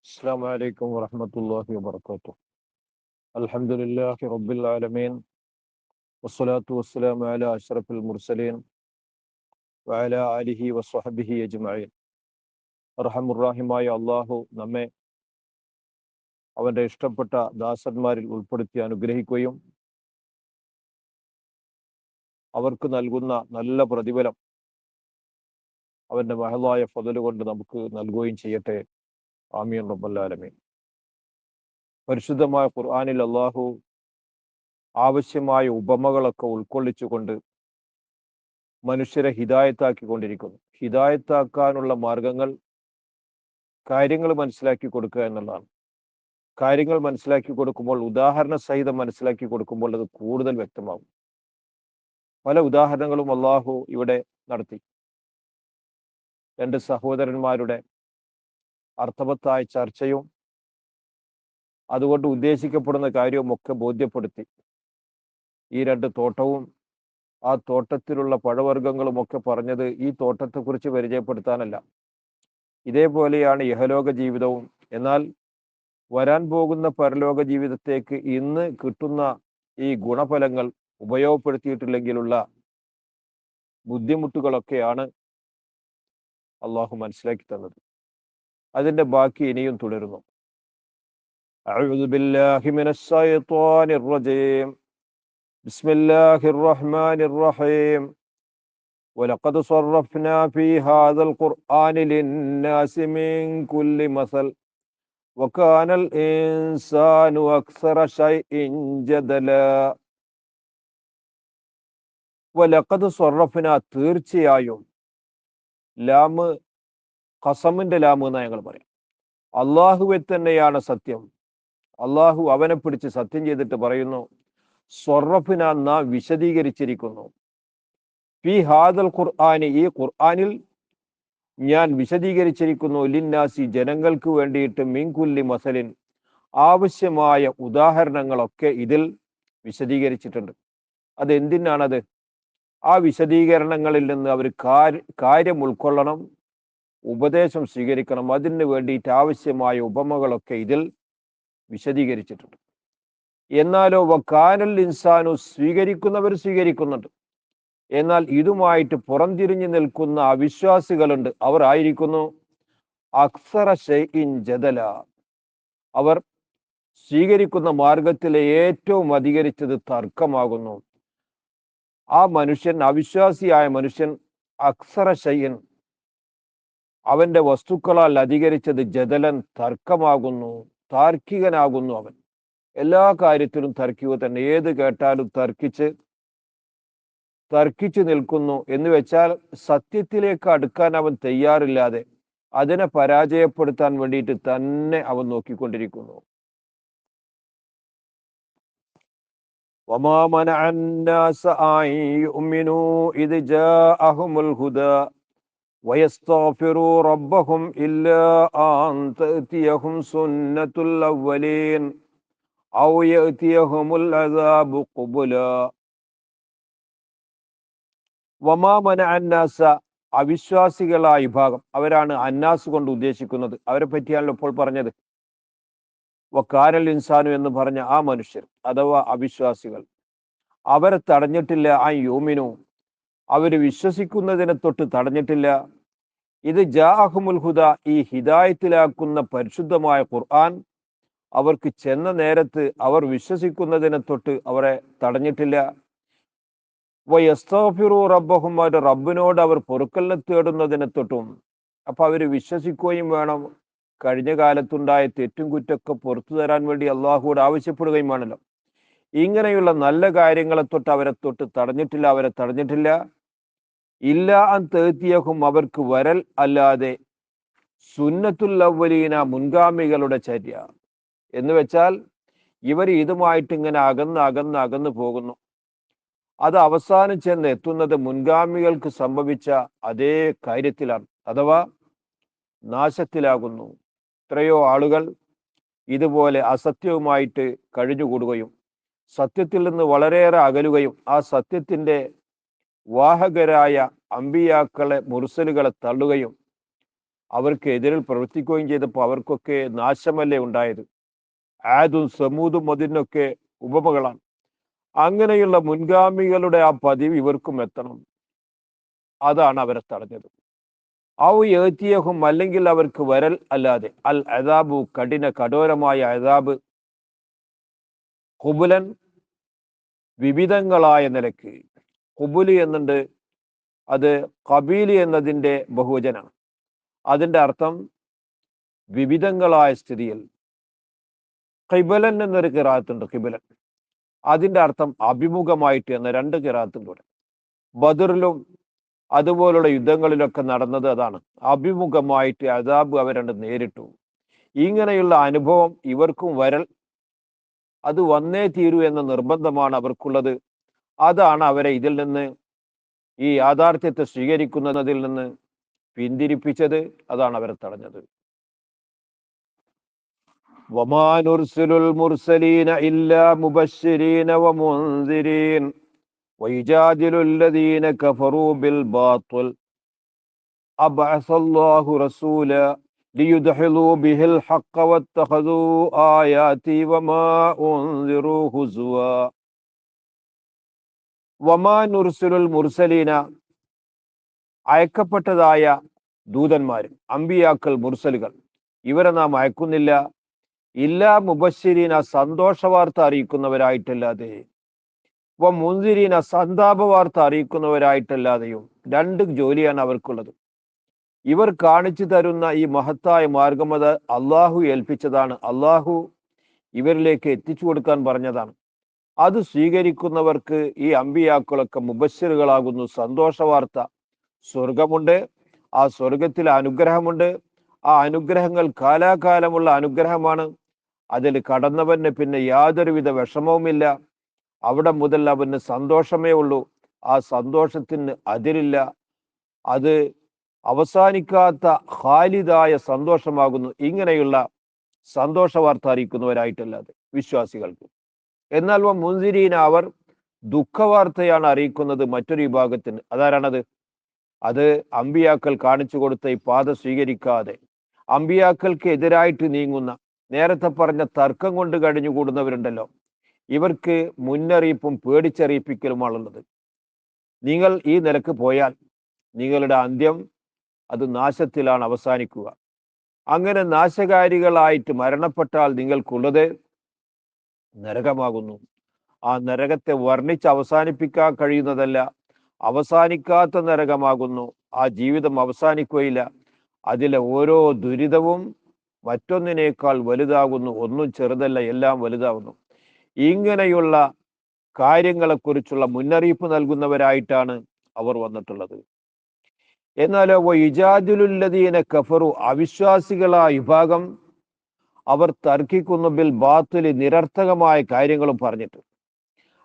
السلام عليكم ورحمة الله وبركاته. الحمد لله رب العالمين والصلاة والسلام على أشرف المرسلين وعلى آله وصحبه أجمعين. അർഹമുറാഹിമായ അള്ളാഹു നമ്മെ അവൻ്റെ ഇഷ്ടപ്പെട്ട ദാസന്മാരിൽ ഉൾപ്പെടുത്തി അനുഗ്രഹിക്കുകയും അവർക്ക് നൽകുന്ന നല്ല പ്രതിഫലം അവൻ്റെ മഹളായ ഫദല് കൊണ്ട് നമുക്ക് നൽകുകയും ചെയ്യട്ടെ. ആമീൻ റബ്ബൽ ആലമീൻ. പരിശുദ്ധമായ ഖുർആനിൽ അള്ളാഹു ആവശ്യമായ ഉപമകളൊക്കെ ഉൾക്കൊള്ളിച്ചുകൊണ്ട് മനുഷ്യരെ ഹിദായത്താക്കിക്കൊണ്ടിരിക്കുന്നു. ഹിദായത്താക്കാനുള്ള മാർഗങ്ങൾ കാര്യങ്ങൾ മനസ്സിലാക്കി കൊടുക്കുക എന്നുള്ളതാണ്. കാര്യങ്ങൾ മനസ്സിലാക്കി കൊടുക്കുമ്പോൾ, ഉദാഹരണ സഹിതം മനസ്സിലാക്കി കൊടുക്കുമ്പോൾ അത് കൂടുതൽ വ്യക്തമാകും. പല ഉദാഹരണങ്ങളും അള്ളാഹു ഇവിടെ നടത്തി. രണ്ട് സഹോദരന്മാരുടെ അർത്ഥവത്തായ ചർച്ചയും അതുകൊണ്ട് ഉദ്ദേശിക്കപ്പെടുന്ന കാര്യവും ഒക്കെ ബോധ്യപ്പെടുത്തി. ഈ രണ്ട് തോട്ടവും ആ തോട്ടത്തിലുള്ള പഴവർഗ്ഗങ്ങളും ഒക്കെ പറഞ്ഞത് ഈ തോട്ടത്തെക്കുറിച്ച് പരിചയപ്പെടുത്താനല്ല. ഇതേപോലെയാണ് ഇഹലോക ജീവിതവും. എന്നാൽ വരാൻ പോകുന്ന പരലോക ജീവിതത്തേക്ക് ഇന്ന് കിട്ടുന്ന ഈ ഗുണഫലങ്ങൾ ഉപയോഗപ്പെടുത്തിയിട്ടില്ലെങ്കിലുള്ള ബുദ്ധിമുട്ടുകളൊക്കെയാണ് അള്ളാഹു മനസ്സിലാക്കി തന്നത്. അതിൻ്റെ ബാക്കി ഇനിയും തുടരുന്നു. അഊദു ബില്ലാഹി മിനശ് ശൈത്വാനിർ റജീം. ബിസ്മില്ലാഹിർ റഹ്മാനിർ റഹീം. വലഖദ് സർറഫ്നാ ഫീ ഹാദൽ ഖുർആനി ലിന്നാസി മിൻ കുല്ലി മസൽ വകാനൽ ഇൻസാനു അക്സറ ശൈഇൻ ജദലാ. വലഖദ് സർറഫ്നാ, തീർച്ചയായും. ലാമ് ഖസമിന്റെ ലാമ് എന്ന് ഞങ്ങൾ പറയും. അള്ളാഹുവെ തന്നെയാണ് സത്യം. അള്ളാഹു അവനെ പിടിച്ച് സത്യം ചെയ്തിട്ട് പറയുന്നു, സർറഫിന, നാം വിശദീകരിച്ചിരിക്കുന്നു. ഫീ ഹാദൽ ഖുർആനി, ഈ ഖുർആനിൽ ഞാൻ വിശദീകരിച്ചിരിക്കുന്നു. ലിന്നാസി, ജനങ്ങൾക്ക് വേണ്ടിയിട്ട്, മിൻ കുല്ലി മസലിൻ, ആവശ്യമായ ഉദാഹരണങ്ങളൊക്കെ ഇതിൽ വിശദീകരിച്ചിട്ടുണ്ട്. അതെന്തിനാണത്? ആ വിശദീകരണങ്ങളിൽ നിന്ന് അവർ കാര്യം ഉൾക്കൊള്ളണം, ഉപദേശം സ്വീകരിക്കണം. അതിന് വേണ്ടിയിട്ട് ആവശ്യമായ ഉപമകളൊക്കെ ഇതിൽ വിശദീകരിച്ചിട്ടുണ്ട്. എന്നാലോ വകാനൽ ഇൻസാനു, സ്വീകരിക്കുന്നവർ സ്വീകരിക്കുന്നുണ്ട്. എന്നാൽ ഇതുമായിട്ട് പുറംതിരിഞ്ഞു നിൽക്കുന്ന അവിശ്വാസികളുണ്ട്. അവർ ആയിരിക്കുന്നു അക്സറ ശൈഇൻ ജദല, അവർ സ്വീകരിക്കുന്ന മാർഗത്തിലെ ഏറ്റവും അധികരിച്ചത് തർക്കമാകുന്നു. ആ മനുഷ്യൻ, അവിശ്വാസിയായ മനുഷ്യൻ, അക്സറ ശൈഇൻ, അവന്റെ വസ്തുക്കളാൽ അധികരിച്ചത് ജദലൻ, തർക്കമാകുന്നു, താർക്കികനാകുന്നു. അവൻ എല്ലാ കാര്യത്തിലും തർക്കിക്കുക തന്നെ. ഏത് കേട്ടാലും തർക്കിച്ച് നിൽക്കുന്നു. എന്ന് വെച്ചാൽ സത്യത്തിലേക്ക് അടുക്കാൻ അവൻ തയ്യാറില്ലാതെ അതിനെ പരാജയപ്പെടുത്താൻ വേണ്ടിയിട്ട് തന്നെ അവൻ നോക്കിക്കൊണ്ടിരിക്കുന്നു. വമാ മനഅൻ നാസ അൻ യുഅ്മിനൂ ഇദ് ജാഅഹുമുൽ ഹുദാ വയസ്തഗ്ഫിറൂ റബ്ബഹും ഇല്ലാ അൻ തഅതിയഹും സുന്നത്തുൽ അവ്വലീൻ ഔ യഅതിയഹുമുൽ അദാബു ഖുബുലാ. വമാ മനഅൻ നാസ, അവിശ്വാസികളായ വിഭാഗം, അവരാണ് അന്നാസ് കൊണ്ട് ഉദ്ദേശിക്കുന്നത്. അവരെ പറ്റിയാണല്ലോ ഇപ്പോൾ പറഞ്ഞത്. വകാനൽ ഇൻസാനു എന്ന് പറഞ്ഞ ആ മനുഷ്യർ അഥവാ അവിശ്വാസികൾ, അവരെ തടഞ്ഞിട്ടില്ല. ആ യൂമിനു, അവര് വിശ്വസിക്കുന്നതിനെ തൊട്ട് തടഞ്ഞിട്ടില്ല. ഇത് ജാഅഹുമുൽ ഹുദ, ഈ ഹിദായത്തിലാക്കുന്ന പരിശുദ്ധമായ ഖുർആൻ അവർക്ക് ചെന്ന നേരത്ത് അവർ വിശ്വസിക്കുന്നതിനെ തൊട്ട് അവരെ തടഞ്ഞിട്ടില്ല. വയസ്തഗ്ഫിറൂ റബ്ബഹും, അവരുടെ റബ്ബിനോട് അവർ പൊറുക്കലിനെ തേടുന്നതിനെ തൊട്ടും. അപ്പൊ അവര് വിശ്വസിക്കുകയും വേണം. കഴിഞ്ഞ കാലത്തുണ്ടായ തെറ്റും കുറ്റൊക്കെ പുറത്തു തരാൻ വേണ്ടി അള്ളാഹുവോട് ആവശ്യപ്പെടുകയും വേണമല്ലോ. ഇങ്ങനെയുള്ള നല്ല കാര്യങ്ങളെ തൊട്ട് അവരെ തടഞ്ഞിട്ടില്ല. ഇല്ല അൻ തേത്തിയഹും, അവർക്ക് വരൽ അല്ലാതെ, സുന്നത്തുൽ അവ്വലീന, മുൻഗാമികളുടെ ചര്യ. എന്ന് വെച്ചാൽ ഇവർ ഇതുമായിട്ട് ഇങ്ങനെ അകന്ന് പോകുന്നു. അത് അവസാനം ചെന്ന് എത്തുന്നത് മുൻഗാമികൾക്ക് സംഭവിച്ച അതേ കാര്യത്തിലാണ്, അഥവാ നാശത്തിലാകുന്നു. എത്രയോ ആളുകൾ ഇതുപോലെ അസത്യവുമായിട്ട് കഴിഞ്ഞുകൂടുകയും സത്യത്തിൽ നിന്ന് വളരെയേറെ അകലുകയും ആ സത്യത്തിൻ്റെ വാഹകരായ അമ്പിയാക്കളെ, മുർസലുകളെ തള്ളുകയും അവർക്ക് എതിരിൽ പ്രവർത്തിക്കുകയും ചെയ്തപ്പോൾ അവർക്കൊക്കെ നാശമല്ലേ ഉണ്ടായത്. ആദും സമൂദും അതിനൊക്കെ ഉപമകളാണ്. അങ്ങനെയുള്ള മുൻഗാമികളുടെ ആ പതിവ് ഇവർക്കും എത്തണം. അതാണ് അവരെ തടഞ്ഞത്. ഔ യഅ്തിയഹും, അല്ലെങ്കിൽ അവർക്ക് വരൽ അല്ലാതെ, അൽ അദാബു, കഠോരമായ അദാബ്, ഖുബുലൻ, വിവിധങ്ങളായ നിലക്ക്. ഖുബുല് എന്നുണ്ട്, അത് ഖബീല് എന്നതിൻ്റെ ബഹുവചനാണ്. അതിൻ്റെ അർത്ഥം വിവിധങ്ങളായ സ്ഥിതിയിൽ. ഖിബലൻ എന്നൊരു ഖിറാഅത്തുണ്ട്, ഖിബലൻ. അതിൻ്റെ അർത്ഥം അഭിമുഖമായിട്ട് എന്ന രണ്ട് ഖിറാഅത്തും കൂടെ. ബദറിലും അതുപോലുള്ള യുദ്ധങ്ങളിലൊക്കെ നടന്നത് അതാണ്. അഭിമുഖമായിട്ട് അദാബ് അവരണ്ട് നേരിട്ടു. ഇങ്ങനെയുള്ള അനുഭവം ഇവർക്കും വരൽ, അത് വന്നേ തീരൂ എന്ന നിർബന്ധമാണ് അവർക്കുള്ളത്. അതാണ് അവരെ ഇതിൽ നിന്ന്, ഈ യാഥാർത്ഥ്യത്തെ സ്വീകരിക്കുന്നതിൽ നിന്ന് പിന്തിരിപ്പിച്ചത്. അതാണ് അവരെ തടഞ്ഞത്. വമാ നുർസിലുൽ മുർസലീന ഇല്ലാ മുബശ്ശിരീന വമുൻദിരീൻ വയുജാദിലുൽ ലദീന കഫറൂ ബിൽ ബാത്തിൽ അബ്അസല്ലാഹു റസൂല ലിയുദ്ഹിലൂ ബിഹിൽ ഹഖ്ഖ വത്തഖദൂ ആയാതി വമാ ഉൻദിറൂ ഹുസ്വാ. വമാ നുർസിലുൽ മുർസലീന, അയക്കപ്പെട്ടതായ ദൂതന്മാർ, അമ്പിയാക്കൾ, മുർസലുകൾ, ഇവരെ നാം അയക്കുന്നില്ല. ഇല്ലാ മുബശ്ശിരീന, സന്തോഷ വാർത്ത അറിയിക്കുന്നവരായിട്ടല്ലാതെ, മുൻദിരീന, സന്താപ വാർത്ത അറിയിക്കുന്നവരായിട്ടല്ലാതെയും. രണ്ട് ജോലിയാണ് അവർക്കുള്ളത്. ഇവർ കാണിച്ചു തരുന്ന ഈ മഹത്തായ മാർഗം അത് അള്ളാഹു ഏൽപ്പിച്ചതാണ്. അള്ളാഹു ഇവരിലേക്ക് എത്തിച്ചു കൊടുക്കാൻ പറഞ്ഞതാണ്. അത് സ്വീകരിക്കുന്നവർക്ക് ഈ അമ്പിയാക്കളൊക്കെ മുബശ്ശിറുകളാകുന്നു. സന്തോഷ വാർത്ത. സ്വർഗമുണ്ട്, ആ സ്വർഗത്തിൽ അനുഗ്രഹമുണ്ട്. ആ അനുഗ്രഹങ്ങൾ കാലാകാലമുള്ള അനുഗ്രഹമാണ്. അതിൽ കടന്നവന് പിന്നെ യാതൊരുവിധ വിഷമവുമില്ല. അവിടെ മുതൽ അവന് സന്തോഷമേ ഉള്ളൂ. ആ സന്തോഷത്തിന് അതിരില്ല. അത് അവസാനിക്കാത്ത ഖാലിദായ സന്തോഷമാകുന്നു. ഇങ്ങനെയുള്ള സന്തോഷ വാർത്ത അറിയിക്കുന്നവരായിട്ടല്ലാതെ വിശ്വാസികൾക്ക്. എന്നാൽ മുൻദിരീന, അവർ ദുഃഖവാർത്തയാണ് അറിയിക്കുന്നത് മറ്റൊരു വിഭാഗത്തിന്. അതാരാണത്? അത് അമ്പിയാക്കൾ കാണിച്ചു കൊടുത്ത ഈ പാത സ്വീകരിക്കാതെ അമ്പിയാക്കൾക്ക് എതിരായിട്ട് നീങ്ങുന്ന, നേരത്തെ പറഞ്ഞ തർക്കം കൊണ്ട് കഴിഞ്ഞുകൂടുന്നവരുണ്ടല്ലോ, ഇവർക്ക് മുന്നറിയിപ്പും പേടിച്ചറിയിപ്പിക്കലുമാണുള്ളത്. നിങ്ങൾ ഈ നിലക്ക് പോയാൽ നിങ്ങളുടെ അന്ത്യം അത് നാശത്തിലാണ് അവസാനിക്കുക. അങ്ങനെ നാശകാരികളായിട്ട് മരണപ്പെട്ടാൽ നിങ്ങൾക്കുള്ളത് നരകമാകുന്നു. ആ നരകത്തെ വർണ്ണിച്ച് അവസാനിപ്പിക്കാൻ കഴിയുന്നതല്ല, അവസാനിക്കാത്ത നരകമാകുന്നു. ആ ജീവിതം അവസാനിക്കുകയില്ല. അതിലെ ഓരോ ദുരിതവും മറ്റൊന്നിനേക്കാൾ വലുതാകുന്നു. ഒന്നും ചെറുതല്ല, എല്ലാം വലുതാകുന്നു. ഇങ്ങനെയുള്ള കാര്യങ്ങളെക്കുറിച്ചുള്ള മുന്നറിയിപ്പ് നൽകുന്നവരായിട്ടാണ് അവർ വന്നിട്ടുള്ളത്. എന്നാലോ ഇജാദിലുല്ലദീന കഫറു, അവിശ്വാസികളായ വിഭാഗം, അവർ തർക്കിക്കുന്നു ബിൽ ബാത്തിൽ, നിരർത്ഥകമായ കാര്യങ്ങളും പറഞ്ഞിട്ട്.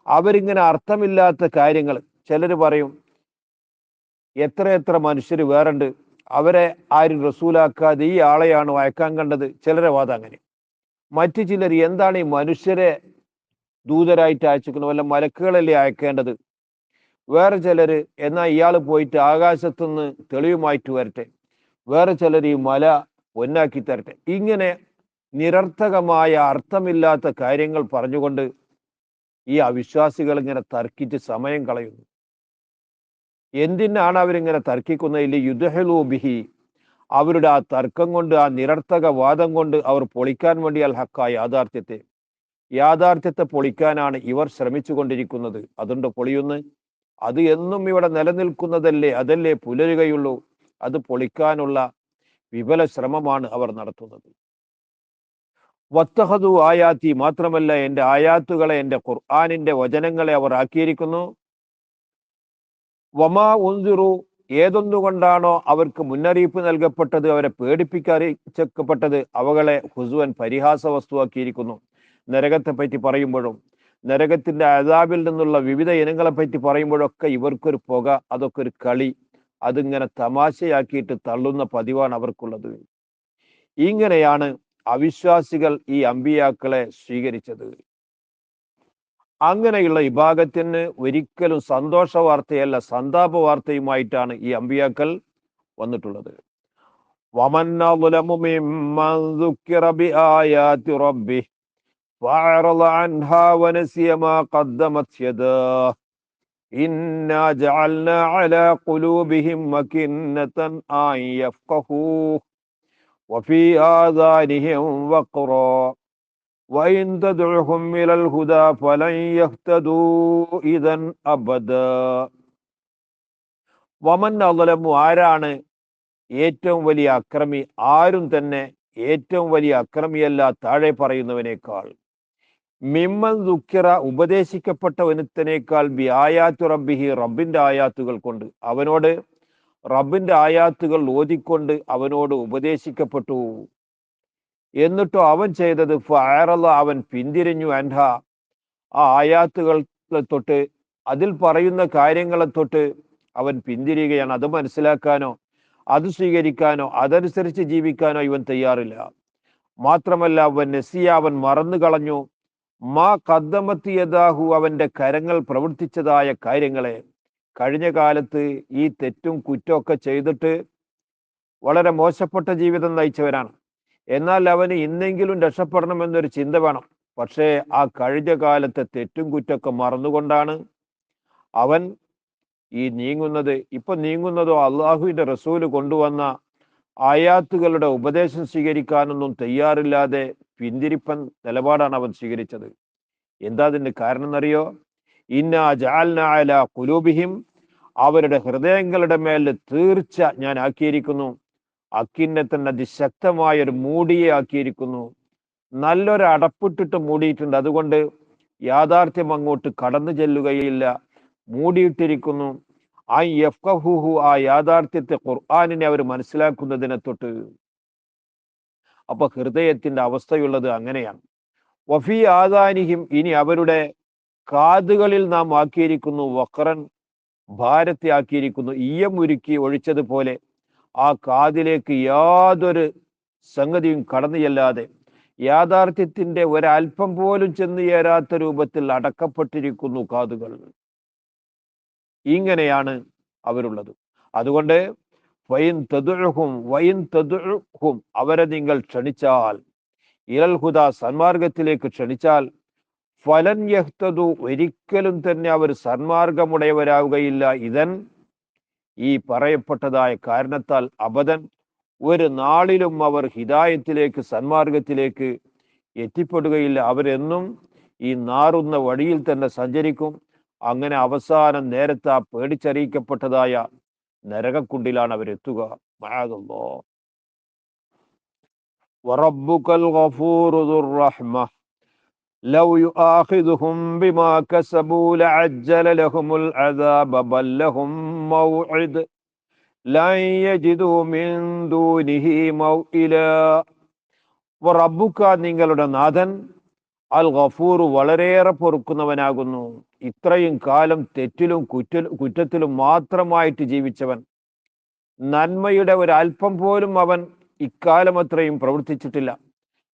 അവരിങ്ങനെ അർത്ഥമില്ലാത്ത കാര്യങ്ങൾ, ചിലർ പറയും എത്ര മനുഷ്യർ വേറുണ്ട്, അവരെ ആരും റസൂലാക്കാതെ ഈ ആളെയാണ് അയക്കാൻ കണ്ടത്. ചിലരെ വാദം അങ്ങനെ. മറ്റു ചിലർ, എന്താണ് ഈ മനുഷ്യരെ ദൂതരായിട്ട് അയച്ചിരിക്കുന്നത്, വല്ല മലക്കുകളല്ലേ അയക്കേണ്ടത്. വേറെ ചിലർ, എന്നാൽ ഇയാൾ പോയിട്ട് ആകാശത്തുനിന്ന് തെളിവുമായിട്ട് വരട്ടെ. വേറെ ചിലർ, ഈ മല പൊന്നാക്കി തരട്ടെ. ഇങ്ങനെ നിരർത്ഥകമായ അർത്ഥമില്ലാത്ത കാര്യങ്ങൾ പറഞ്ഞുകൊണ്ട് ഈ അവിശ്വാസികൾ ഇങ്ങനെ തർക്കിച്ച് സമയം കളയുന്നു. എന്തിനാണ് അവരിങ്ങനെ തർക്കിക്കുന്നത്? യുദ്ഹലൂ ബിഹി, അവരുടെ ആ തർക്കം കൊണ്ട്, ആ നിരർത്ഥക വാദം കൊണ്ട് അവർ പൊളിക്കാൻ വേണ്ടി അൽ ഹക്ക, യാഥാർത്ഥ്യത്തെ പൊളിക്കാനാണ് ഇവർ ശ്രമിച്ചു കൊണ്ടിരിക്കുന്നത്. അതുകൊണ്ട് പൊളിയുന്നു. അത് എന്നും ഇവിടെ നിലനിൽക്കുന്നതല്ലേ, അതല്ലേ പുലരുകയുള്ളൂ. അത് പൊളിക്കാനുള്ള വിപുല ശ്രമമാണ് അവർ നടത്തുന്നത്. വത്തഹദു ആയാത്തി, മാത്രമല്ല എൻ്റെ ആയാത്തുകളെ, എൻ്റെ ഖുർആനിന്റെ വചനങ്ങളെ അവർ ആക്കിയിരിക്കുന്നു. വമാ ഉൻദിറു, ഏതൊന്നുകൊണ്ടാണോ അവർക്ക് മുന്നറിയിപ്പ് നൽകപ്പെട്ടത്, അവരെ പേടിപ്പിക്കപ്പെട്ടത്, അവകളെ ഹുസുവൻ, പരിഹാസ വസ്തുവാക്കിയിരിക്കുന്നു. നരകത്തെ പറ്റി പറയുമ്പോഴും നരകത്തിന്റെ അദാബിൽ നിന്നുള്ള വിവിധ ഇനങ്ങളെ പറ്റി പറയുമ്പോഴൊക്കെ ഇവർക്കൊരു പുക, അതൊക്കെ ഒരു കളി, അതിങ്ങനെ തമാശയാക്കിയിട്ട് തള്ളുന്ന പതിവാണ് അവർക്കുള്ളത്. ഇങ്ങനെയാണ് അവിശ്വാസികൾ ഈ അമ്പിയാക്കളെ സ്വീകരിച്ചത്. അങ്ങനെയുള്ള വിഭാഗത്തിന് ഒരിക്കലും സന്തോഷ വാർത്തയല്ല, സന്താപ വാർത്തയുമായിട്ടാണ് ഈ അമ്പിയാക്കൾ വന്നിട്ടുള്ളത്. വമൻ അദ്ലമു മിമ്മൻ ദുക്കിറ ബിആയാതി റബ്ബിഹി ഫഅറള അൻഹാ വനസിയ മാ ഖദ്ദമത് യദാഹു ഇന്നാ ജഅൽനാ അലാ ഖുലൂബിഹിം മകിന്നതൻ അൻ യഫ്ഖഹൂഹു വഫീ ആദാനിഹിം വഖറാ വഇൻ തദ്ഉഹും ഇലൽ ഹുദാ ഫലൻ യഹ്തദൂ ഇദൻ അബദാ. വമൻ അദ്ലമു, ആരാണ് ഏറ്റവും വലിയ അക്രമി? ആരും തന്നെ ഏറ്റവും വലിയ അക്രമിയല്ല താഴെ പറയുന്നവനേക്കാൾ. മിമ്മൻ ദുഃഖിറ, ഉപദേശിക്കപ്പെട്ടവനത്തിനേക്കാൾ ബി ആയാത്തു റബ്ബിഹി, റബ്ബിന്റെ ആയാത്തുകൾ കൊണ്ട്. അവനോട് റബ്ബിന്റെ ആയാത്തുകൾ ഓതിക്കൊണ്ട് അവനോട് ഉപദേശിക്കപ്പെട്ടു. എന്നിട്ടോ അവൻ ചെയ്തത് ഫഅറള, അവൻ പിന്തിരിഞ്ഞു, അൻഹ, ആ ആയാത്തുകളെ തൊട്ട്, അതിൽ പറയുന്ന കാര്യങ്ങളെ തൊട്ട് അവൻ പിന്തിരിയുകയാണ്. അത് മനസ്സിലാക്കാനോ അത് സ്വീകരിക്കാനോ അതനുസരിച്ച് ജീവിക്കാനോ ഇവൻ തയ്യാറില്ല. മാത്രമല്ല അവൻ നസിയ, അവൻ മറന്നു കളഞ്ഞു, മാ ഖദ്ദമത് യദാഹു, അവന്റെ കരങ്ങൾ പ്രവർത്തിച്ചതായ കാര്യങ്ങളെ. കഴിഞ്ഞ കാലത്ത് ഈ തെറ്റും കുറ്റമൊക്കെ ചെയ്തിട്ട് വളരെ മോശപ്പെട്ട ജീവിതം നയിച്ചവരാണ്. എന്നാൽ അവന് ഇന്നെങ്കിലും രക്ഷപ്പെടണമെന്നൊരു ചിന്ത വേണം. പക്ഷേ ആ കഴിഞ്ഞ കാലത്തെ തെറ്റും കുറ്റമൊക്കെ മറന്നുകൊണ്ടാണ് അവൻ ഈ നീങ്ങുന്നത്. ഇപ്പൊ നീങ്ങുന്നതോ അള്ളാഹുവിന്റെ റസൂല് കൊണ്ടുവന്ന ആയാത്തുകളുടെ ഉപദേശം സ്വീകരിക്കാനൊന്നും തയ്യാറില്ലാതെ പിന്തിരിപ്പൻ നിലപാടാണ് അവൻ സ്വീകരിച്ചത്. എന്താ അതിന്റെ കാരണം എന്നറിയോ? ഇന്നാ ജഅൽനാ അലാ ഖുലൂബിഹിം, അവരുടെ ഹൃദയങ്ങളുടെ മേൽ തീർച്ച ഞാൻ ആക്കിയിരിക്കുന്നു, അക്കിന്നത്തൻ, അതിശക്തമായ ഒരു മൂടിയെ ആക്കിയിരിക്കുന്നു. നല്ലൊരു അടപ്പിട്ടിട്ട് മൂടിയിട്ടുണ്ട്. അതുകൊണ്ട് യാഥാർത്ഥ്യം അങ്ങോട്ട് കടന്നു ചെല്ലുകയില്ല, മൂടിയിട്ടിരിക്കുന്നു. ആ യഫ്ഖഹൂഹു, ആ യാഥാർത്ഥ്യത്തെ, ഖുർആനിനെ അവർ മനസ്സിലാക്കുന്നതിനെ തൊട്ട്. അപ്പൊ ഹൃദയത്തിന്റെ അവസ്ഥയുള്ളത് അങ്ങനെയാണ്. വഫീ ആദാനിഹിം, ഇനി അവരുടെ കാതുകളിൽ നാം ആക്കിയിരിക്കുന്നു വഖറൻ, ഭാരത്തെ ആക്കിയിരിക്കുന്നു. ഈയമുരുക്കി ഒഴിച്ചതുപോലെ ആ കാതിലേക്ക് യാതൊരു സംഗതിയും കടന്നു ചെല്ലാതെ, യാഥാർത്ഥ്യത്തിന്റെ ഒരൽപ്പം പോലും ചെന്നു ചേരാത്ത രൂപത്തിൽ അടക്കപ്പെട്ടിരിക്കുന്നു കാതുകൾ. ഇങ്ങനെയാണ് അവരുള്ളത്. അതുകൊണ്ട് വൈൻ തദ്ഉഹും, അവരെ നിങ്ങൾ ക്ഷണിച്ചാൽ, ഇലൽ ഹുദ, സന്മാർഗത്തിലേക്ക് ക്ഷണിച്ചാൽ, ഫലൻ യഹ്തദു, ഒരിക്കലും തന്നെ അവർ സന്മാർഗമുടയവരാവുകയില്ല. ഇതൻ, ഈ പറയപ്പെട്ടതായ കാരണത്താൽ, അബദൻ, ഒരു നാളിലും അവർ ഹിദായത്തിലേക്ക്, സന്മാർഗത്തിലേക്ക് എത്തിപ്പെടുകയില്ല. അവരെന്നും ഈ നാറുന്ന വഴിയിൽ തന്നെ സഞ്ചരിക്കും. അങ്ങനെ അവസാനം നേരത്തെ ആ പേടിച്ചറിയിക്കപ്പെട്ടതായ നരകക്കുണ്ടിലാണ് അവരെത്തുക. മഅദല്ലാഹ്. വറബ്ബുകൽ ഗഫൂറു ദുർ റഹ്മ ലൗ യുആഖിദുഹും ബിമാ കസബൂ ലഅജ്ജല ലഹുമുൽ അദാബ ബൽ ലഹും മൗഇദ് ലൻ യജിദൂ മിൻ ദൂനിഹി മൗഇലാ. വറബ്ബുക, നിങ്ങളുടെ നാഥൻ, അൽ ഗഫൂർ, വളരെയേറെ പൊറുക്കുന്നവനാകുന്നു. ഇത്രയും കാലം തെറ്റിലും കുറ്റത്തിലും മാത്രമായിട്ട് ജീവിച്ചവൻ, നന്മയുടെ ഒരല്പം പോലും അവൻ ഇക്കാലം അത്രയും പ്രവർത്തിച്ചിട്ടില്ല.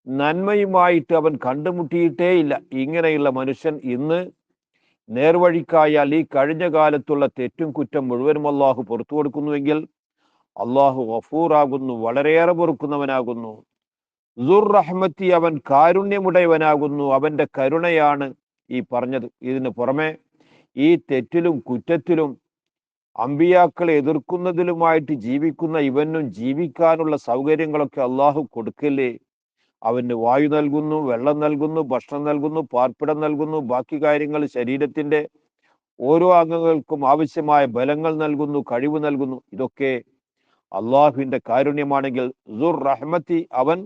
നന്മയുമായിട്ട് അവൻ കണ്ടുമുട്ടിയിട്ടേയില്ല. ഇങ്ങനെയുള്ള മനുഷ്യൻ ഇന്ന് നേർവഴിക്കായാൽ ഈ കഴിഞ്ഞ കാലത്തുള്ള തെറ്റും കുറ്റം മുഴുവനും അള്ളാഹു പുറത്തു കൊടുക്കുന്നുവെങ്കിൽ അള്ളാഹു ഗഫൂറാകുന്നു, വളരെയേറെ പൊറുക്കുന്നവനാകുന്നു. ദുർ റഹ്മത്തി, അവൻ കാരുണ്യമുടയവനാകുന്നു, അവന്റെ കരുണയാണ് ഈ പറഞ്ഞത്. ഇതിന് പുറമെ ഈ തെറ്റിലും കുറ്റത്തിലും അമ്പിയാക്കളെ എതിർക്കുന്നതിലുമായിട്ട് ജീവിക്കുന്ന ഇവനും ജീവിക്കാനുള്ള സൗകര്യങ്ങളൊക്കെ അള്ളാഹു കൊടുക്കല്ലേ. അവന് വായു നൽകുന്നു, വെള്ളം നൽകുന്നു, ഭക്ഷണം നൽകുന്നു, പാർപ്പിടം നൽകുന്നു, ബാക്കി കാര്യങ്ങൾ, ശരീരത്തിന്റെ ഓരോ അംഗങ്ങൾക്കും ആവശ്യമായ ബലങ്ങൾ നൽകുന്നു, കഴിവ് നൽകുന്നു. ഇതൊക്കെ അള്ളാഹുവിന്റെ കാരുണ്യമാണെങ്കിൽ ദുർ റഹ്മത്തി, അവൻ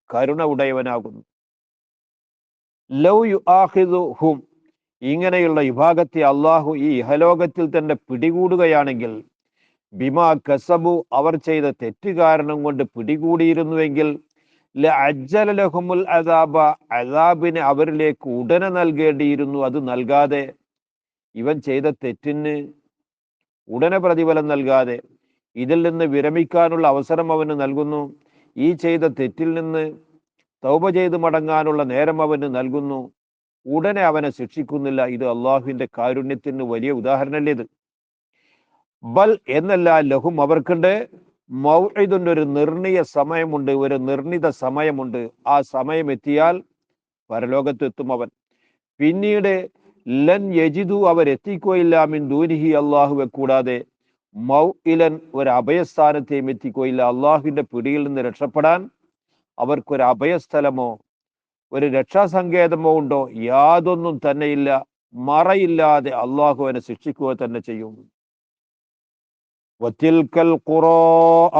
കരുണ ഉടയവനാകുന്നു. ലൗ യുആഖിദുഹും, ഇങ്ങനെയുള്ള വിഭാഗത്തെ അള്ളാഹു ഈ ഇഹലോകത്തിൽ തന്നെ പിടികൂടുകയാണെങ്കിൽ, ബിമാ കസബു, അവർ ചെയ്ത തെറ്റ് കാരണം കൊണ്ട് പിടികൂടിയിരുന്നുവെങ്കിൽ, ലഅജ്ജല ലഹുമുൽ അദാബ, അദാബിനെ അവരിലേക്ക് ഉടനെ നൽകേണ്ടിയിരുന്നു. അത് നൽകാതെ, ഇവൻ ചെയ്ത തെറ്റിന് ഉടനെ പ്രതിഫലം നൽകാതെ ഇതിൽ നിന്ന് വിരമിക്കാനുള്ള അവസരം അവന് നൽകുന്നു. ഈ ചെയ്ത തെറ്റിൽ നിന്ന് തൗബ ചെയ്ത് മടങ്ങാനുള്ള നേരം അവന് നൽകുന്നു. ഉടനെ അവനെ ശിക്ഷിക്കുന്നില്ല. ഇത് അള്ളാഹുവിന്റെ കാരുണ്യത്തിന് വലിയ ഉദാഹരണമല്ലേ ഇത്. ബൽ, എന്നല്ല, ലഹും, അവർക്കുണ്ട്, മൗഇദുൻ, ഒരു നിർണയ സമയമുണ്ട്, ഒരു നിർണിത സമയമുണ്ട്. ആ സമയം എത്തിയാൽ പരലോകത്തെത്തും അവൻ. പിന്നീട് ലൻ യജിദു, അവരെത്തിക്കോയില്ല മിൻ ദൂനിഹി, അള്ളാഹുവെ കൂടാതെ, മൗഇലൻ, ഒരു അഭയസ്ഥാനത്തെയും എത്തിക്കോയില്ല. അള്ളാഹുവിന്റെ പിടിയിൽ നിന്ന് രക്ഷപ്പെടാൻ അവർക്കൊരു അഭയസ്ഥലമോ ഒരു രക്ഷാസങ്കേതമോ ഉണ്ടോ? യാതൊന്നും തന്നെയില്ല. മറയില്ലാതെ അള്ളാഹു അവനെ ശിക്ഷിക്കുക തന്നെ ചെയ്യും. വതിൽകൽ ഖുറാ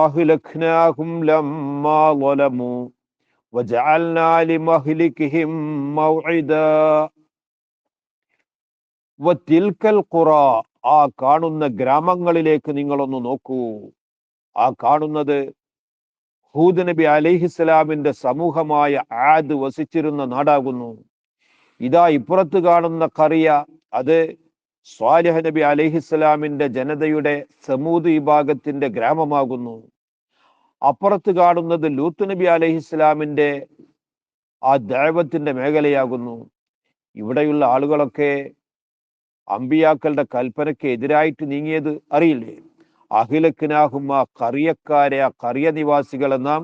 അഹ്ലക്നാഹും ലമ്മാ ളലമു വജഅൽനാ ലിമഹ്ലികിഹിം മൗഇദാ. വതിൽകൽ ഖുറാ, ആ കാണുന്ന ഗ്രാമങ്ങളിലേക്ക് നിങ്ങളൊന്ന് നോക്കൂ. ആ കാണുന്നത് ഹൂദ് നബി അലൈഹിസ്സലാമിന്റെ സമൂഹമായ ആദ് വസിച്ചിരുന്ന നാടാകുന്നു. ഇതാ ഇപ്പുറത്ത് കാണുന്ന ഖറിയ, അത് സ്വാലിഹ് നബി അലൈഹിസ്സലാമിന്റെ ജനതയുടെ സമൂദ് വിഭാഗത്തിന്റെ ഗ്രാമമാകുന്നു. അപ്പുറത്ത് കാണുന്നത് ലൂത്ത് നബി അലൈഹിസ്സലാമിന്റെ ആ ദഅവത്തിന്റെ മേഖലയാകുന്നു. ഇവിടെയുള്ള ആളുകളൊക്കെ അമ്പിയാക്കളുടെ കൽപ്പനയ്ക്ക് എതിരായിട്ട് നീങ്ങിയത് അറിയില്ലേ? അഹിലക്കിനാഹും, ആ കറിയക്കാരെ, ആ കറിയ നിവാസികളെ നാം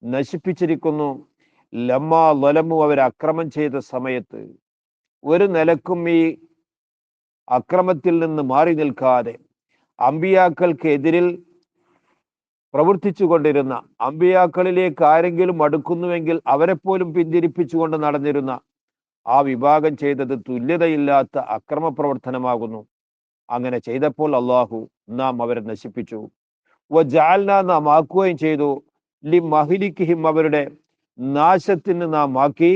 നശിപ്പിച്ചിരിക്കുന്നു. ലമ്മാ ലലമു, അവർ അക്രമം ചെയ്ത സമയത്ത്. ഒരു നിലക്കും ഈ അക്രമത്തിൽ നിന്ന് മാറി നിൽക്കാതെ അമ്പിയാക്കൾക്ക് എതിരിൽ പ്രവർത്തിച്ചു കൊണ്ടിരുന്ന, അമ്പിയാക്കളിലേക്ക് ആരെങ്കിലും അടുക്കുന്നുവെങ്കിൽ അവരെപ്പോലും പിന്തിരിപ്പിച്ചുകൊണ്ട് നടന്നിരുന്ന ആ വിഭാഗം ചെയ്തത് തുല്യതയില്ലാത്ത അക്രമ പ്രവർത്തനമാകുന്നു. അങ്ങനെ ചെയ്തപ്പോൾ അള്ളാഹു നാം അവരെ നശിപ്പിച്ചു. വജഅൽനാ, നാം ആക്കുകയും ചെയ്തു, ലി മഹ്ലികിഹിം, അവരുടെ നാശത്തിന് നാം ആക്കി,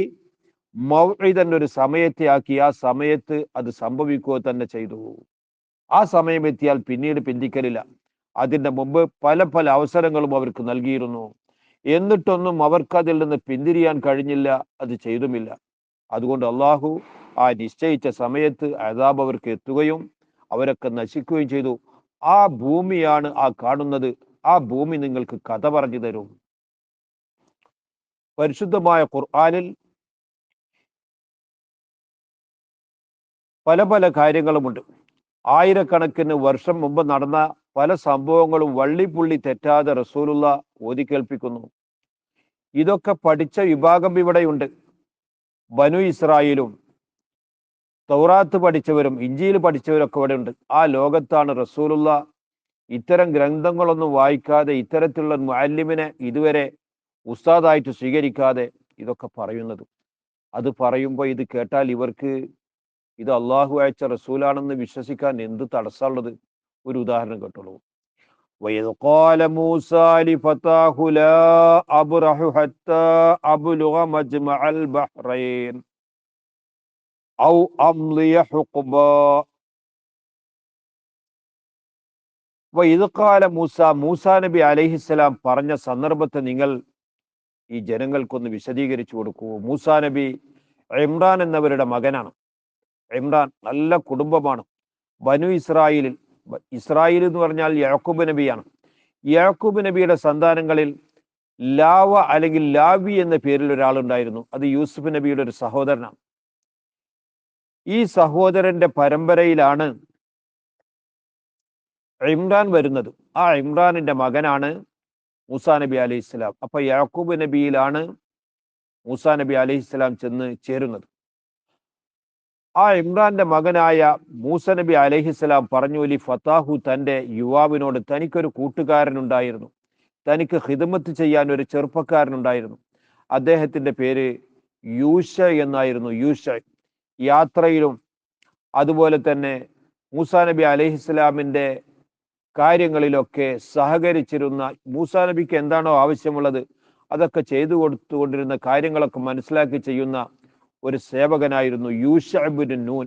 മൗഇദൻ, ഒരു സമയത്തെ ആക്കി. ആ സമയത്ത് അത് സംഭവിക്കുക തന്നെ ചെയ്തു. ആ സമയം എത്തിയാൽ പിന്നീട് പിന്തിക്കലില്ല. അതിന്റെ മുമ്പ് പല പല അവസരങ്ങളും അവർക്ക് നൽകിയിരുന്നു. എന്നിട്ടൊന്നും അവർക്ക് അതിൽ നിന്ന് പിന്തിരിയാൻ കഴിഞ്ഞില്ല, അത് ചെയ്തുമില്ല. അതുകൊണ്ട് അള്ളാഹു ആ നിശ്ചയിച്ച സമയത്ത് അദാബ് അവർക്ക് എത്തുകയും അവരൊക്കെ നശിക്കുകയും ചെയ്തു. ആ ഭൂമിയാണ് ആ കാണുന്നത്. ആ ഭൂമി നിങ്ങൾക്ക് കഥ പറഞ്ഞു തരും. പരിശുദ്ധമായ ഖുർആനിൽ പല പല കാര്യങ്ങളുമുണ്ട്. ആയിരക്കണക്കിന് വർഷം മുമ്പ് നടന്ന പല സംഭവങ്ങളും വള്ളിപ്പുള്ളി തെറ്റാതെ റസൂലുള്ള ഓതി കേൾപ്പിക്കുന്നു. ഇതൊക്കെ പഠിച്ച വിഭാഗം ഇവിടെയുണ്ട്. ബനു ഇസ്രായേലും തൗറാത്ത് പഠിച്ചവരും ഇഞ്ചീൽ പഠിച്ചവരൊക്കെ ഇവിടെ ഉണ്ട്. ആ ലോകത്താണ് റസൂലുള്ള ഇത്തരം ഗ്രന്ഥങ്ങളൊന്നും വായിക്കാതെ, ഇത്തരത്തിലുള്ള മുഅല്ലിമിനെ ഇതുവരെ ഉസ്താദായിട്ട് സ്വീകരിക്കാതെ ഇതൊക്കെ പറയുന്നത്. അത് പറയുമ്പോൾ ഇത് കേട്ടാൽ ഇവർക്ക് ഇത് അള്ളാഹു അയച്ച റസൂലാണെന്ന് വിശ്വസിക്കാൻ എന്ത് തടസ്സമുള്ളത്? ഒരു ഉദാഹരണം കേട്ടോളൂ. وَإِذْ قَالَ مُوسَى لِفَتَاهُ لَا أَبْرَحُ حَتَّى أَبْلُغَ مَجْمَعَ الْبَحْرَيْنِ أَوْ أَمْضِيَ حُقُبًا. وَإِذْ قَالَ മൂസാ, മൂസാ നബി അലൈഹിസ്സലാം പറഞ്ഞ സന്ദർഭത്തെ നിങ്ങൾ ഈ ജനങ്ങൾക്കൊന്ന് വിശദീകരിച്ചു കൊടുക്കൂ. മൂസാ നബി ഇമ്രാൻ എന്നവരുടെ മകനാണ്. ഇമ്രാൻ നല്ല കുടുംബമാണ്. ബനു ഇസ്രായേലിൽ, ഇസ്രായേൽ എന്ന് പറഞ്ഞാൽ യാക്കൂബ് നബിയാണ്. യാക്കൂബ് നബിയുടെ സന്താനങ്ങളിൽ ലാവ അല്ലെങ്കിൽ ലാവി എന്ന പേരിൽ ഒരാളുണ്ടായിരുന്നു. അത് യൂസുഫ് നബിയുടെ ഒരു സഹോദരനാണ്. ഈ സഹോദരന്റെ പരമ്പരയിലാണ് ഇമ്രാൻ വരുന്നത്. ആ ഇമ്രാനിന്റെ മകനാണ് മൂസാ നബി അലൈഹി ഇസ്ലാം. അപ്പൊ യാക്കൂബ് നബിയിലാണ് മൂസാ നബി അലൈഹി ഇസ്ലാം ചെന്ന് ചേരുന്നത്. ആ ഇമ്രാന്റെ മകനായ മൂസ നബി അലൈഹിസ്സലാം പറഞ്ഞു, ലി ഫത്താഹു, തൻ്റെ യുവാവിനോട്, തനിക്കൊരു കൂട്ടുകാരനുണ്ടായിരുന്നു, തനിക്ക് ഖിദ്മത്ത് ചെയ്യാൻ ഒരു ചെറുപ്പക്കാരനുണ്ടായിരുന്നു. അദ്ദേഹത്തിന്റെ പേര് യൂഷ എന്നായിരുന്നു. യൂഷ യാത്രയിലും അതുപോലെ തന്നെ മൂസാ നബി അലൈഹിസ്സലാമിന്റെ കാര്യങ്ങളിലൊക്കെ സഹകരിച്ചിരുന്ന, മൂസാ നബിക്ക് എന്താണോ ആവശ്യമുള്ളത് അതൊക്കെ ചെയ്തു കൊടുത്തുകൊണ്ടിരുന്ന, കാര്യങ്ങളൊക്കെ മനസ്സിലാക്കി ചെയ്യുന്ന ഒരു സേവകനായിരുന്നു യൂഷ ഇബ്നു നൂൻ.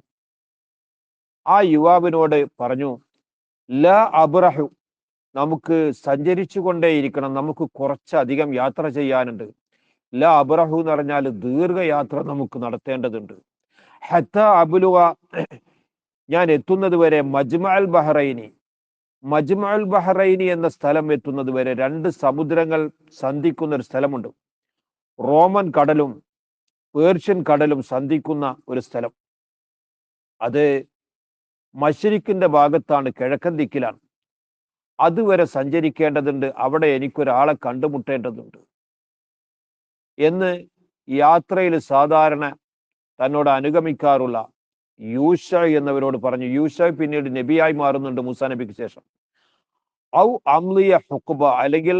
ആ യുവാവിനോട് പറഞ്ഞു, ലാ അബ്റഹു, നമുക്ക് സഞ്ചരിച്ചു കൊണ്ടേയിരിക്കണം, നമുക്ക് കുറച്ചധികം യാത്ര ചെയ്യാനുണ്ട്. ലാ അബ്റഹു എന്ന് പറഞ്ഞാൽ ദീർഘയാത്ര നമുക്ക് നടത്തേണ്ടതുണ്ട്. ഹത്ത അബ്ലുഗ, ഞാൻ എത്തുന്നത് വരെ, മജ്മഅൽ ബഹ്റൈനി, മജ്മഅൽ ബഹ്റൈനി എന്ന സ്ഥലം എത്തുന്നത് വരെ, രണ്ട് സമുദ്രങ്ങൾ സന്ധിക്കുന്ന ഒരു സ്ഥലമുണ്ട്. റോമൻ കടലും പേർഷ്യൻ കടലും സന്ധിക്കുന്ന ഒരു സ്ഥലം. അത് മശ്രിക്കിന്റെ ഭാഗത്താണ്, കിഴക്കൻ ദിക്കിലാണ്. അതുവരെ സഞ്ചരിക്കേണ്ടതുണ്ട്, അവിടെ എനിക്കൊരാളെ കണ്ടുമുട്ടേണ്ടതുണ്ട് എന്ന് യാത്രയിൽ സാധാരണ തന്നോട് അനുഗമിക്കാറുള്ള യൂഷ എന്നവരോട് പറഞ്ഞു. യൂഷ പിന്നീട് നബിയായി മാറുന്നുണ്ട് മൂസാ നബിക്ക് ശേഷം. ഔ അംലിയ ഹുക്ബ, അല്ലെങ്കിൽ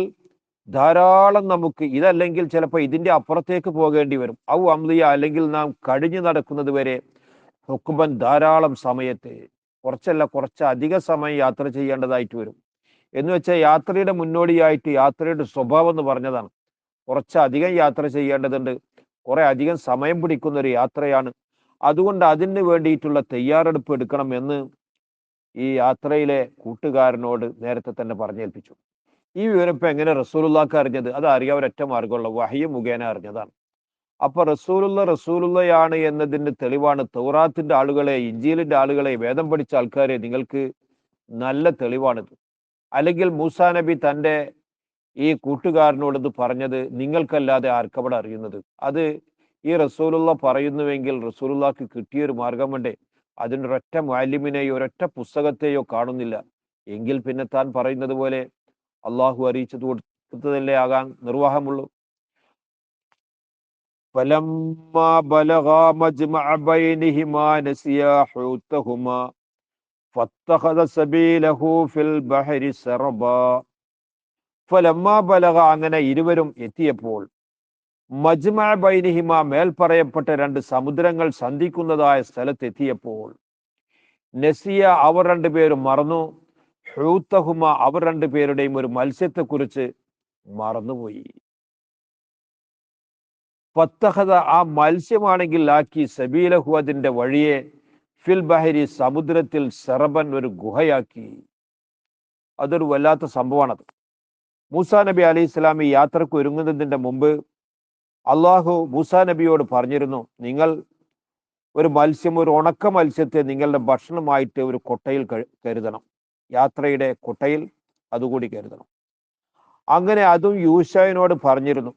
ധാരാളം നമുക്ക് ഇതല്ലെങ്കിൽ ചിലപ്പോൾ ഇതിന്റെ അപ്പുറത്തേക്ക് പോകേണ്ടി വരും. ഔ അംലിയ, അല്ലെങ്കിൽ നാം കഴിഞ്ഞു നടക്കുന്നത് വരെ ഹുക്ബൻ, ധാരാളം സമയത്ത്, കുറച്ചല്ല കുറച്ച് അധിക സമയം യാത്ര ചെയ്യേണ്ടതായിട്ട് വരും. എന്ന് വെച്ചാൽ യാത്രയുടെ മുന്നോടിയായിട്ട് യാത്രയുടെ സ്വഭാവം എന്ന് പറഞ്ഞതാണ്. കുറച്ചധികം യാത്ര ചെയ്യേണ്ടതുണ്ട്, കുറെ അധികം സമയം പിടിക്കുന്ന ഒരു യാത്രയാണ്. അതുകൊണ്ട് അതിന് വേണ്ടിയിട്ടുള്ള തയ്യാറെടുപ്പ് എടുക്കണം എന്ന് ഈ യാത്രയിലെ കൂട്ടുകാരനോട് നേരത്തെ തന്നെ പറഞ്ഞേൽപ്പിച്ചു. ഈ വിവരം ഇപ്പൊ എങ്ങനെ റസൂലുള്ളാഹ്ക്ക് അറിഞ്ഞത്? അത് അറിയാൻ ഒരൊറ്റ മാർഗമുള്ള വഹ്യ് മുഖേന അറിഞ്ഞതാണ്. അപ്പൊ റസൂലുള്ളയാണ് എന്നതിന്റെ തെളിവാണ് തൗറാത്തിന്റെ ആളുകളെ, ഇഞ്ചീലിന്റെ ആളുകളെ, വേദം പഠിച്ച ആൾക്കാരെ, നിങ്ങൾക്ക് നല്ല തെളിവാണിത്. അല്ലെങ്കിൽ മൂസാ നബി തന്റെ ഈ കൂട്ടുകാരനോട് ഇത് പറഞ്ഞത് നിങ്ങൾക്കല്ലാതെ ആർക്കവിടെ അറിയുന്നത്? അത് ഈ റസൂലുള്ള പറയുന്നുവെങ്കിൽ റസൂലുള്ളാഹ്ക്ക് കിട്ടിയൊരു മാർഗം വേണ്ടേ? അതിനൊരൊറ്റ മുഅല്ലിമിനെയോ ഒരൊറ്റ പുസ്തകത്തെയോ കാണുന്നില്ല. എങ്കിൽ പിന്നെ താൻ പറയുന്നത് പോലെ അള്ളാഹു അറിയിച്ചത് കൊടുത്തതല്ലേ ആകാൻ നിർവാഹമുള്ളൂ. فلما بلغا مجمع بينهما نسيا حوتهما فاتخذ سبيله في البحر سربا. ഫലമ്മാ ബലഗ, അങ്ങനെ ഇരുവരും എത്തിയപ്പോൾ, മജ്മഅ ബൈനിഹിമ, മേൽ പറയപ്പെട്ട രണ്ട് സമുദ്രങ്ങൾ സന്ധിക്കുന്നതായ സ്ഥലത്തെത്തിയപ്പോൾ, നസിയ, അവർ രണ്ടുപേരും മറന്നു, ഹൂത്തഹുമ, അവർ രണ്ടുപേരുടെയും ഒരു മത്സ്യത്തെക്കുറിച്ച് മറന്നുപോയി. ഫത്തഖദ, ആ മത്സ്യമാണെങ്കിൽ ആക്കി, സബീലഹു, അതിന്റെ വഴിയെ, ഫിൽ ബഹരി, സമുദ്രത്തിൽ, സെറബൻ, ഒരു ഗുഹയാക്കി. അതൊരു വല്ലാത്ത സംഭവമാണത്. മൂസാ നബി അലൈഹി സ്വലാം ഈ യാത്രക്ക് ഒരുങ്ങുന്നതിന്റെ മുമ്പ് അള്ളാഹു മൂസാ നബിയോട് പറഞ്ഞിരുന്നു, നിങ്ങൾ ഒരു മത്സ്യം, ഒരു ഉണക്ക മത്സ്യത്തെ നിങ്ങളുടെ ഭക്ഷണമായിട്ട് ഒരു കൊട്ടയിൽ കരുതണം. യാത്രയുടെ കൊട്ടയിൽ അതുകൂടി കരുതണം. അങ്ങനെ അതും യൂശായിനോട് പറഞ്ഞിരുന്നു.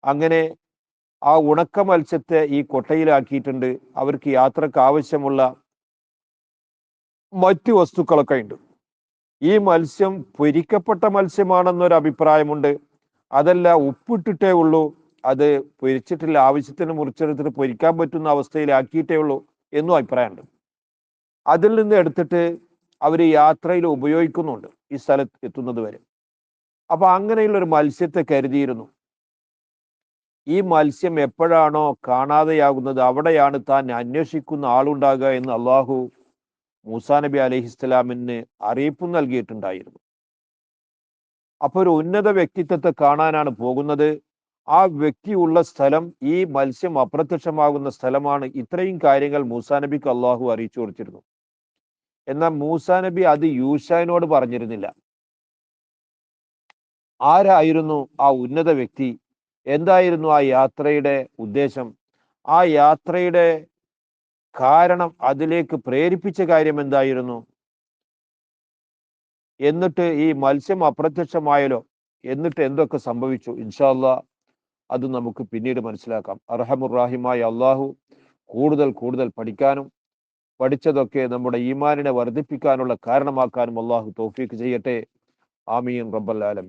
അങ്ങനെ ആ ഉണക്ക മത്സ്യത്തെ ഈ കൊട്ടയിലാക്കിയിട്ടുണ്ട്. അവർക്ക് യാത്രക്ക് ആവശ്യമുള്ള മറ്റു വസ്തുക്കളൊക്കെ ഉണ്ട്. ഈ മത്സ്യം പൊരിക്കപ്പെട്ട മത്സ്യമാണെന്നൊരു അഭിപ്രായമുണ്ട്. അതല്ല, ഉപ്പിട്ടിട്ടേ ഉള്ളൂ, അത് പൊരിച്ചിട്ടില്ല, ആവശ്യത്തിന് മുറിച്ചെടുത്തിട്ട് പൊരിക്കാൻ പറ്റുന്ന അവസ്ഥയിലാക്കിയിട്ടേ ഉള്ളൂ എന്നും അഭിപ്രായമുണ്ട്. അതിൽ നിന്ന് എടുത്തിട്ട് അവർ യാത്രയിൽ ഉപയോഗിക്കുന്നുണ്ട് ഈ സ്ഥലത്ത് എത്തുന്നത് വരെ. അപ്പൊ അങ്ങനെയുള്ള ഒരു മത്സ്യത്തെ കരുതിയിരുന്നു. ഈ മത്സ്യം എപ്പോഴാണോ കാണാതെയാകുന്നത് അവിടെയാണ് താൻ അന്വേഷിക്കുന്ന ആളുണ്ടാകുക എന്ന് അള്ളാഹു മൂസാ നബി അലൈഹിസ്സലാമിന് അറിയിപ്പ് നൽകിയിട്ടുണ്ടായിരുന്നു. അപ്പൊ ഒരു ഉന്നത വ്യക്തിത്വത്തെ കാണാനാണ് പോകുന്നത്. ആ വ്യക്തി ഉള്ള സ്ഥലം, ഈ മത്സ്യം അപ്രത്യക്ഷമാകുന്ന സ്ഥലമാണ്. ഇത്രയും കാര്യങ്ങൾ മൂസാ നബിക്ക് അള്ളാഹു അറിയിച്ചു കൊടുത്തിരുന്നു. എന്നാൽ മൂസാ നബി അത് യൂശായിനോട് പറഞ്ഞിരുന്നില്ല. ആരായിരുന്നു ആ ഉന്നത വ്യക്തി? എന്തായിരുന്നു ആ യാത്രയുടെ ഉദ്ദേശം? ആ യാത്രയുടെ കാരണം, അതിലേക്ക് പ്രേരിപ്പിച്ച കാര്യം എന്തായിരുന്നു? എന്നിട്ട് ഈ മത്സ്യം അപ്രത്യക്ഷമായാലോ, എന്നിട്ട് എന്തൊക്കെ സംഭവിച്ചു? ഇൻഷാ അല്ലാഹ് അത് നമുക്ക് പിന്നീട് മനസ്സിലാക്കാം. അർഹമുർ-റഹീമായ അള്ളാഹു കൂടുതൽ പഠിക്കാനും പഠിച്ചതൊക്കെ നമ്മുടെ ഈമാനിനെ വർദ്ധിപ്പിക്കാനുള്ള കാരണമാക്കാനും അള്ളാഹു തൗഫീഖ് ചെയ്യട്ടെ. ആമീൻ റബ്ബൽ ആലമീൻ.